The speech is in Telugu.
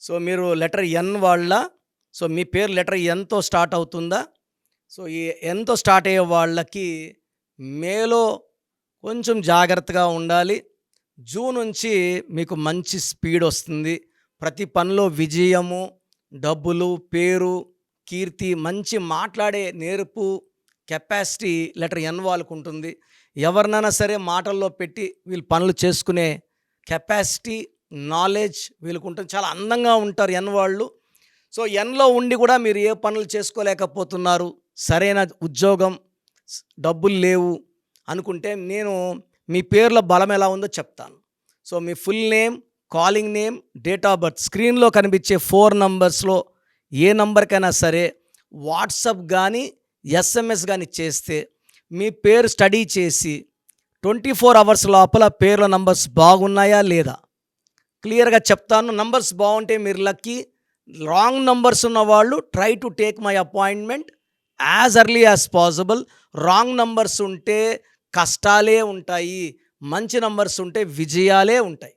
సో, మీరు లెటర్ ఎన్ వాళ్ళా? సో, మీ పేరు లెటర్ ఎన్‌తో స్టార్ట్ అవుతుందా? సో, ఈ ఎన్‌తో స్టార్ట్ అయ్యే వాళ్ళకి మేలో కొంచెం జాగ్రత్తగా ఉండాలి. జూన్ నుంచి మీకు మంచి స్పీడొస్తుంది. ప్రతి పనిలో విజయము, డబ్బులు, పేరు, కీర్తి, మంచి మాట్లాడే నేర్పు, కెపాసిటీ లెటర్ ఎన్ వాళ్ళకుంటుంది. ఎవరినైనా సరే మాటల్లో పెట్టి వీళ్ళు పనులు చేసుకునే కెపాసిటీ, నాలెడ్జ్ వీళ్ళకుంటుంది. చాలా అందంగా ఉంటారు ఎన్ వాళ్ళు. సో, ఎన్‌లో ఉండి కూడా మీరు ఏ పనులు చేసుకోలేకపోతున్నారు, సరైన ఉద్యోగం, డబ్బులు లేవు అనుకుంటే నేను మీ పేర్ల బలం ఎలా ఉందో చెప్తాను. So, me full name, calling name, date of birth స్క్రీన్‌లో కనిపించే 4 నంబర్స్‌లో ఏ నంబర్‌కైనా సరే వాట్సాప్ గానీ, ఎస్ఎంఎస్ గానీ చేస్తే మీ పేరు స్టడీ చేసి 24 అవర్స్ లోపల పేర్ల నంబర్స్ బాగున్నాయా లేదా క్లియర్‌గా చెప్తాను. నంబర్స్ బాగుంటే మీరు లక్కీ. రాంగ్ నంబర్స్ ఉన్నవాళ్ళు try to take my appointment as early as possible. Wrong numbers ఉంటే కష్టాలే ఉంటాయి. మంచి నంబర్స్ ఉంటే విజయాలే ఉంటాయి.